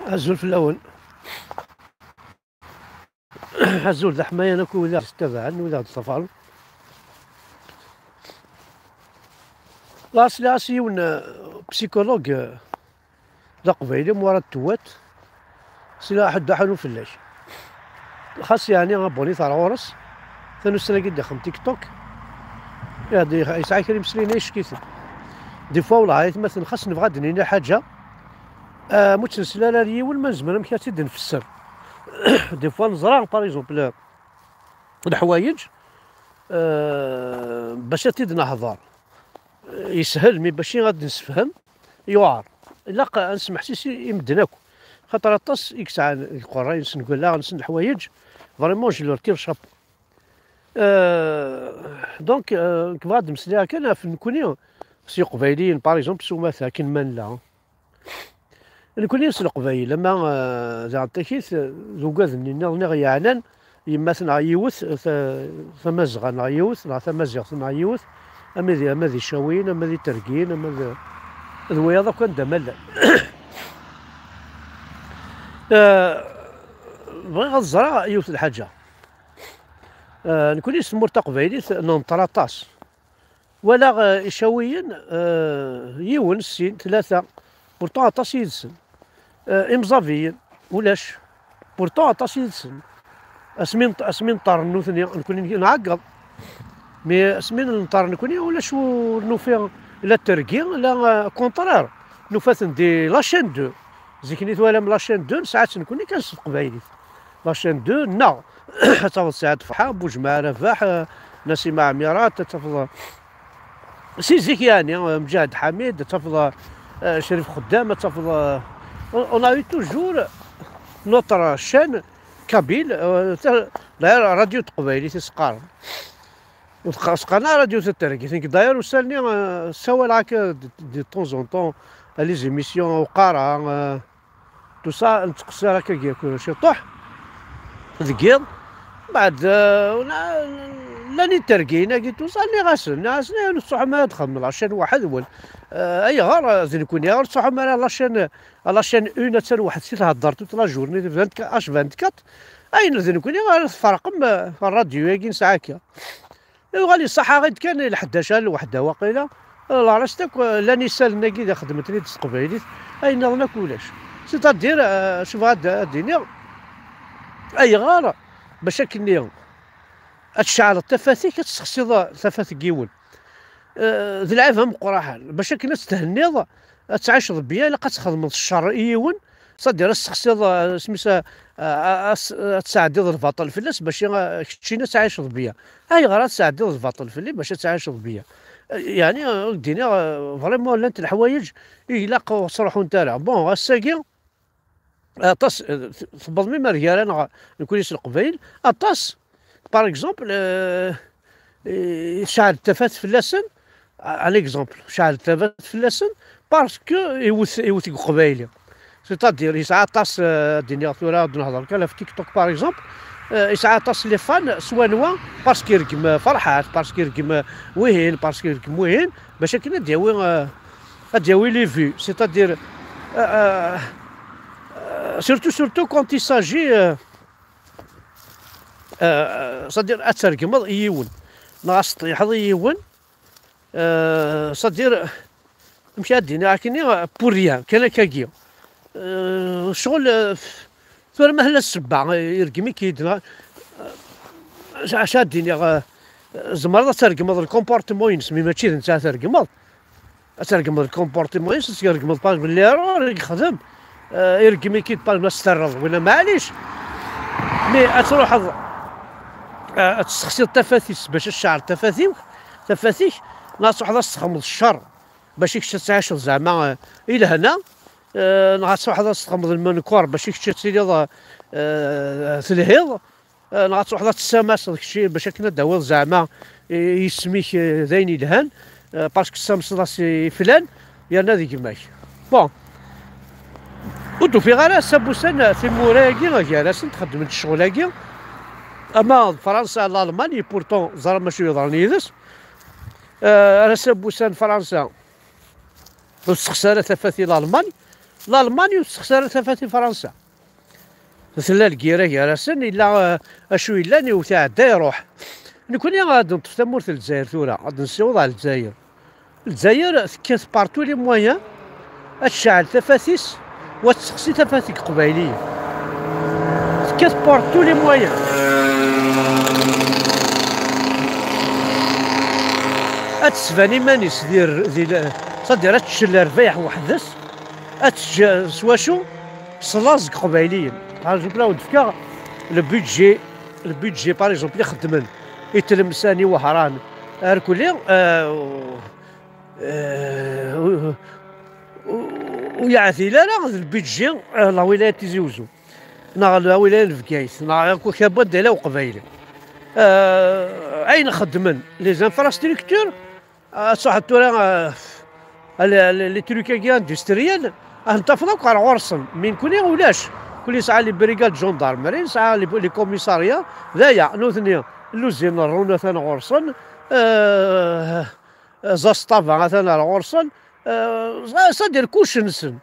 عزول في الأول. عزول ذا حماية نكو ولا تبعا ولا الطفال لاسي ون بسيكولوج ذا قبيلي مورا التوات سلا حد حلو فلاش خاص يعني غابوني ثار غورس ثانو سلا قد دخل تيك توك يعني يسعى كريم سلينيش كيث دي فوا ولا عيط مثلا خاص نبغى دنينا حاجة متسلسلة لا ريول ما زمان مكاتي نفسر دي فوا نزرع باغ الحوايج باش تيد نهضر يسهل مي باش غادي نسفهم يوعر الا نسمح سيسي يمدناكو خاطر الطاس يكسع القراي نقول لا نسن الحوايج فريمون جي لور تير شابو دونك كبغاد مسليها كان في نكوني سي قبايليين باغ اكزومبل سوما ساكن من لا نكوني سي القبايل لما زعما تاكيت زوكاز نغ يعنان يما ثنا يوث ثمازغ نا يوث نا ثمازغ ثنا يوث اما ذي شاوين اما ذي ترقين اما ذوياضا كان دمل بغي غزرا يوث الحاجه نكون يسمور تقبايلي ننطراطاس ولا شاويين يون سين ثلاثه بورتون عطاس يدسن امزافيين ولاش بورتون عطاس يدسن اسمين طار ثاني نكون نعقب مي اسمين النطار نكوني ولا شو نوفي لا تركي لا كونترار نوفات ندي لاشين دو زيكنيت ولا من لاشين دو ساعات نكوني كنسوق قبايلي لاشين دو نا تفضل سعاد فرحة بوجمع رفاح نسيمة عميرات تفضل سيزيك يعني مجاهد حميد تفضل شريف خدام تفضل اون ا توجور نوتر شان كابيل لا راديو قبايلي تسقار وسقنا راديو التركي ثينك داير وسالني سوال هكا دي طون زون طون لي زيميسيون وقارا تو سا نتقصي هكا شي طوح ذكيض بعد لاني تركينا قلت وصلني غاسلنا الصح ما دخل من لاشين واحد ول اي غار زين يكون غير الصح ما لاشين اون حتى واحد سي تهضر توت لا جورني 24 اين زين يكون غير الفرق الراديو ياكين ساعه كا غالي صح غير كان ل 11 لوحده واقيلا لا راسك لاني سالنا كي خدمت لي تسقبيليت اين نظنك ولاش سيتادير شوف هاد الدنيا اي غاره باش كني تشعل التفاثيك تسخسي تفاث كيول ذي العافهم قراحه باش كنا تستهنيض تعيش بيا الا كتخدم الشر يون صدير تسخسي سميتها تساعدي الفاطل فلاس باش كتشينا تعيش بيا اي غير تساعدي الفاطل فلي باش تعيش بيا يعني الدنيا فريمون لانت الحوايج يلاقوا صروحو نتاعها بون غاساكي طاس تفضل مي رجال انا نكون يسرق قبايل اطاس باغ اكزومبل شعل التفات في اللسن ان اكزومبل شعل التفات في اللسن باسكو يوث قبايلي سيتادير يسعى طاس الدنيا ثورا نهضر كان في تيك توك باغ اكزومبل يسعى طاس لي فان سوانوا باسكو يرقم فرحات باسكو يرقم وهين باسكو يرقم وهين باش كنا دياوي لي فيو سيتادير surtout quand il s'agit صدير اترقم يون ناقص طيحض يون صدير مشى الدنيا كني بوريان كان كاكيو شغل ثم مهلا السبع يرقمي كيدنا عشا الدنيا زمرض ترقم الكومبورتمون ينسمي ماشي نتا ترقم الكومبورتمون يرقم باش باللي راه يخدم يرقمي كيد باش نسترض ولا معليش مي تروح تسخسي التفاثيس باش الشعر تفاثيك ناس وحده تستخدم الشر باش تعيش زعما الى هنا ناس وحده تستخدم المنكور باش تسيلي تلهيض ناس وحده تسامس داكشي باش كنا داوي زعما يسميك ذاين يدهن باسكو السامس راسي فلان يا نادي كيماك بون ودو في غير سابوسان في موراكي جالسين تخدم الشغلاكي اما فرنسا الالماني بورتون زرا ماشي يضرني يدس راه سابوسان فرنسا واستخسارات تفاثيل الالماني الالمان وتخسر تفاتي فرنسا مثلا الكيرا يراسن الا اشو الا نيوتا عدا يروح نكوني غادي نطف تمورت الجزائر ثورة غادي نسيوض على الجزائر. الجزائر تكاس بارتو لي مويان تشعل تفاسيس وتسقسي تفاسيك قبايلية تكاس بارتو لي مويان اتسفاني مانيس دير صدير تشل رفيح وحدث سواشو صلاصق قبايليين بحال جوبلا ودفكا البيدجي باغ اكزومبل يخدمن يتلمساني وهران اركولي ويعثي لا البيدجي لا ولاية تيزي وزو نا لا ولاية الفكايس نا كابود ديلا وقبايلي اين خدمن لي زانفراستركتور صح التورا لي تروكاكي اندستريال انتفضوا كان غرسن من كوني ولاش كل ساعه لي بريغاد جوندارمري ساعه لي كوميساريا ذايا نوثني لوزين الرونا ثنا غرسن زاستافا ثنا غرسن صدير كلشي نسن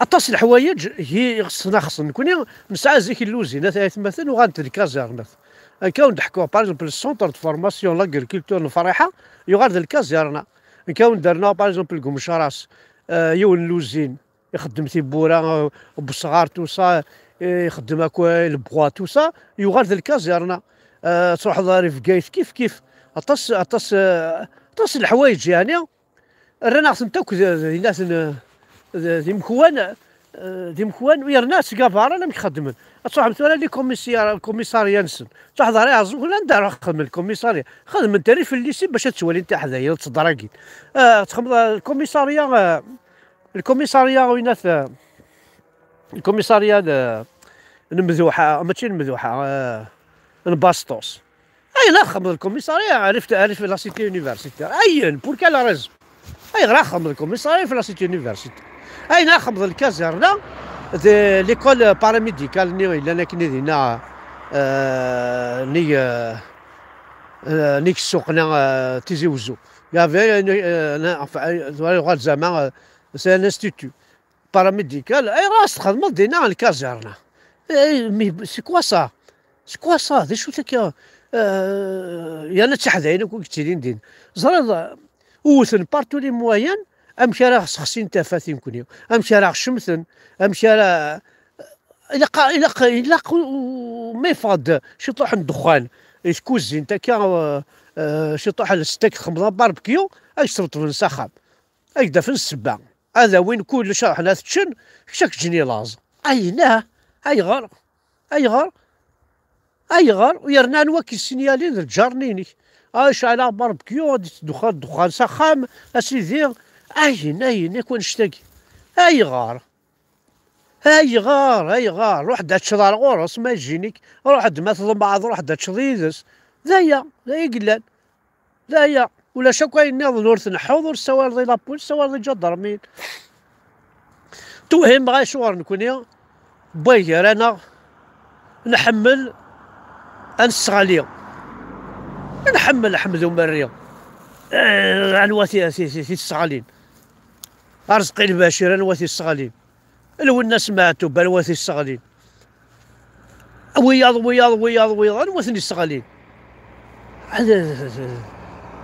اطاس الحوايج هي خصنا كوني نسعى زيك اللوزين مثلا وغانت الكازيرنات كون نحكوا باغ اكزومبل السونتر دو فورماسيون لاغريكولتور الفريحه يغارد الكازيرنا كون درنا باغ اكزومبل كومشراس يون لوزين يخدم تيبورا وبصغار توسا يخدم هكا البغوا توسا يغارد الكازيرنا تروح ضاري في كايت كيف اطاس الحوايج يعني رانا خصنا تاك الناس دي مكوان ويا الناس كافار انا مخدمين تروح مثلا لي كوميساريا نسن تروح ضاري عزو ولا ندير خدم الكوميساريا خدم انت في الليسي باش تولي انت حدايا تضراكي تخدم الكوميساريا وينات الكوميساريا المذوحه ماشي المذوحه الباسطوس اي نخدم الكوميساريا عرفت لا سيتي يونيفرسيتير اي بور كال ريزون اي نخدم الكوميساريا في لا سيتي يونيفرسيتير اي نخدم الكازيرنا ليكول باراميديكال ني انا كني دينا نيك السوقنا تيزي وزو يافي انا زعما سي ان انستيتو باراميديكال اي راس تخدم دينا الكازيرنا مي سي كوا سا دي شو تاك يا انا تحداين كون كتيرين دين زرا وثن بارتو لي مويان امشي راه خصين تافاتين كونيو امشي راه شمثن امشي راه الا ما يفاد شي طوح الدخان يكوزي انت كا شي طوح الستيك خمضه باربكيو يشرط في السخام هكذا في السبع هذا وين كل شرح ناس تشن شاك جني لاز ايناه اي غار ويرنا نواكي السينيالين الجارنيني اش على باربكيو دخان سخام اسيدي اين يكون شتاقي اي غار روح دا تشضار غورس ما يجينيك روح دا بعض روح دا تشضيدس ذايا قلال ذايا ولا شكوى ناض نورث نحوض سوار ذي لابول سوار ذي جدرمين توهم غاي شوار نكوني باير انا نحمل انسغاليا نحمل حمد ومريم عنواتي الصغالين رزقي البشير عنواتي الصغالين لو الناس سمعتو بالواتي الصغالين وياض عنواتني الصغالين هذا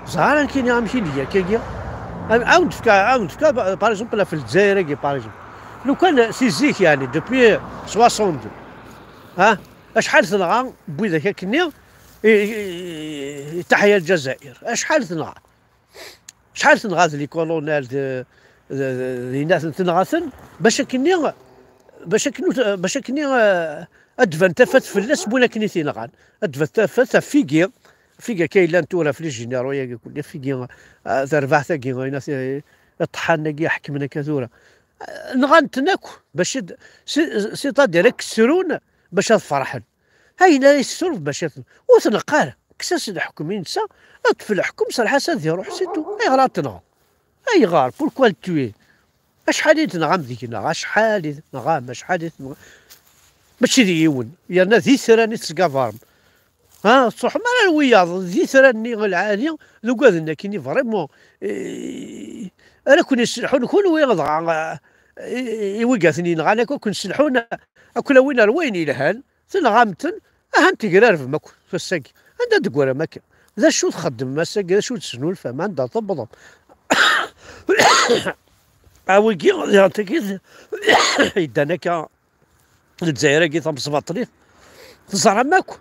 زهرا كاين غنمشي ليا كاين عاود فكا باغ اكزومبل في الجزائر باغ اكزومبل لو كان سي زيك يعني دوبوي 62 ها شحال تنغى بويدا كني تحيا الجزائر شحال تنغى لي كولونيل لي ناس تنغاثن باش كني ادفن تفت في الناس بولا كني تنغان ادفن تفت فيكي كاين لان تورا في الجينيرو يا كل فيكي تربح تاكي ناس الطحان كي حكمنا كثوره نغنتناكو باش سي تادير كسرون باش فرحن هاي لا يسرف باش وثنقال كساس الحكم ينسى اطفي الحكم صراحه سادي روح سيتو اي غلط تنغى اي غار بوركوا توي شحال تنغام ديكنا شحال تنغام شحال ماشي ديون يا ذي ثراني تسكافارم ها صح ما الوياض ذي ثراني العاليه لو قالنا كيني فريمون انا كون يسلحون كل وين يوقفني نغانا كون يسلحون اكل وين وين يلهان تنغامتن اهان تقرار في ماكو في الساقي عندها دقوره ماكا ذا شو تخدم ما الساقي ذا شو تسنو الفهم عندها تبضم عاوكي يعطيك يدانك الجزائر كي تم طريق تزرع ماكو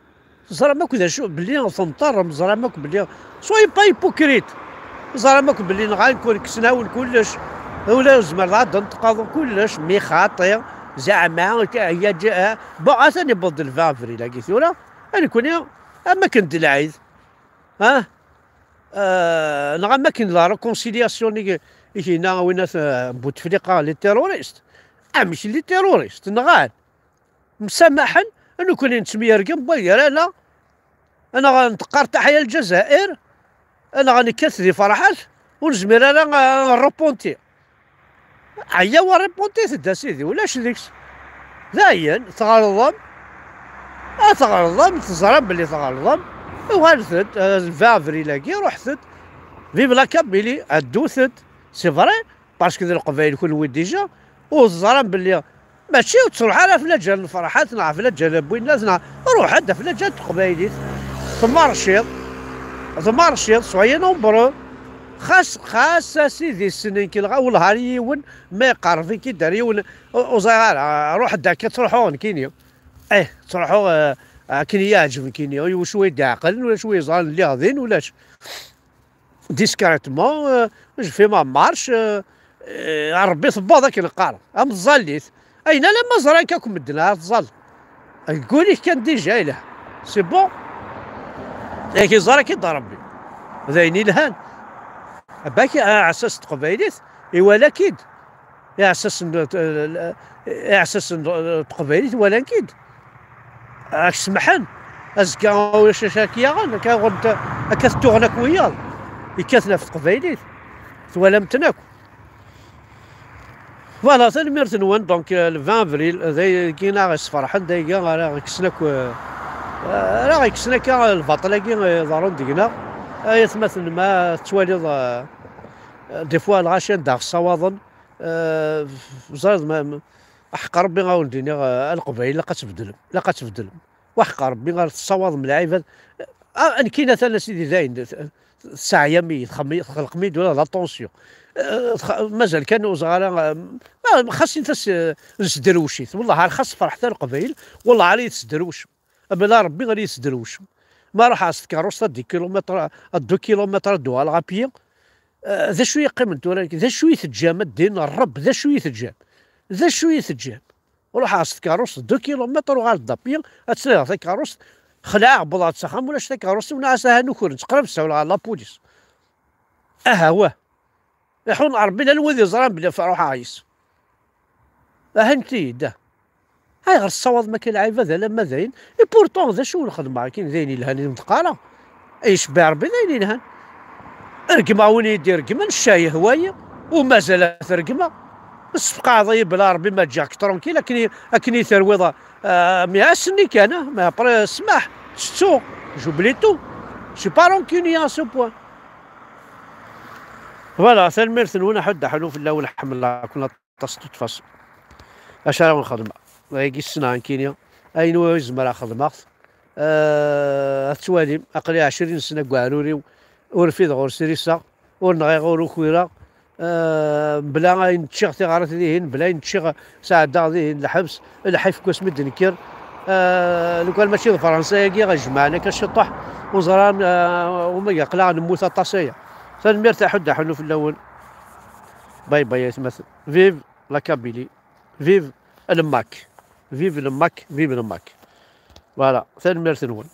تزرع ماكو ذا شو بلي تنطر مزرع ماكو بلي سوي با هيبوكريت زرع ماكو بلي غنكون كسناون كلش ولا زمر غادا نتقاضوا كلش مي خاطئ زعما هي جاء بون ثاني بود الفافري لا كيثورا انا كون اما كنت العيد ها نغا ما كاين لا ريكونسيلياسيون هنا وين بوتفليقه لي تيروريست ماشي لي تيروريست نغان مسامحا انو كون نتسمي رقم بويا لا انا غنتقار تحيا الجزائر انا غنكثري فرحات ونزمر انا نروبونتي عيا وريبونتي تدا سيدي ولاش ديكس داين تغلظم تغلظم تزرب بلي تغلظم وغالثت الفافري لاكي رحت فيف لا كابيلي عدوثت سي فري باسكو القبايل كل ديجا وزرب بلي ماشي وتروح على فلاجه الفرحات نع فلاجه بوينات نع روح عندها فلاجه قبايليت ثم رشيد شويه نومبرو خاص سيدي السنين كي والله يون ما يقرب كي دار يون وصغار روح داك تروحون كينيو تروحوا كاين يعجبني كينيو وشويه عاقل ولا شويه زعل اللي غاديين ولاش ديسكريتمون جو في ما مارش ربي صبا ذاك القار ام تزاليت اين لما زراك كاكم مدنا تزال نقول كان ديجا له سي بون لكن زراك ربي ذايني لهان باكي اساس تقبايليت ولا كيد اساس تقبايليت ولا كيد سمحان ازكا واش شاكيا غان كنت كتوغنك وياه يكاثنا في تقبايليت ولا متناكو فوالا ثاني ميرتنوان دونك 20 افريل ذي كينا غيصفرحن دايكا راه كسناك راه كسناك البطله كي ضرون ديكنا يتمثل ما توالي دي فوا الغاشين داغ الصواظن زاد ما حق ربي غاولديني القبائل لا قتبدلهم وحق ربي غير الصواظ من العيبات ان كاينه ثاني سيدي زاين الساعه يمي خلق ميد ولا لا طونسيون مازال كانوا صغار خاصني نسدروشيت والله خاص فرح حتى القبائل والله علي تسدروش بلا ربي غادي يسدروش ما راح عصت كاروسه دي كيلومتر 2 كيلومتر دو الغابيه ذا شويه قيمته ولكن ذا شويه تجامد دين الرب ذا شويه تجام وروح عصت كاروس 2 كيلومتر وغال الدابيه اتسنى ذا كاروس خلع بلاط سخام ولا شتا كاروس ونعسها نكون تقرب ساول على لابوليس هو يحون ربي الوذي زران بلا روح عايس انتي ده هاي غير الصواد ما كاين عيب هذا لما زين اي بورتون ذا شو الخدمه كاين زين لهاني متقاله ايش بيع ربي زين لهان رقمه وين يدير رقمه الشاي هوايه ومازال رقمه الصفقه ضيب بلا ربي ما جاك ترونكي لكن ثرويضه 100 سني كان ما بري سمح شتو جوبليتو سي با رونكيني سو بوان فوالا ثاني ميرثن وين حد حلو في الاول حمل كنا تصدت تفصل اش راه الخدمه هاكي السنه كينيا اين هو يزمر خدمه توالي اقل 20 سنه كاعروري ورفيد غور سيريسا ورنغي غور خويره بلا نتشيغ تيغارات ذيهن بلا نتشيغ ساعه ذيهن الحبس الحيف كوس مدنكر لو كان ماشي الفرنسيه كي غنجمعنا كالشطح وزران وما يقلع نموت الطاسيه فالمرتاح حد حلو في الاول باي باي يتمثل فيف لا كابيلي فيف الماك فيف الماك فيف الماك فوالا ثاني ميرثنون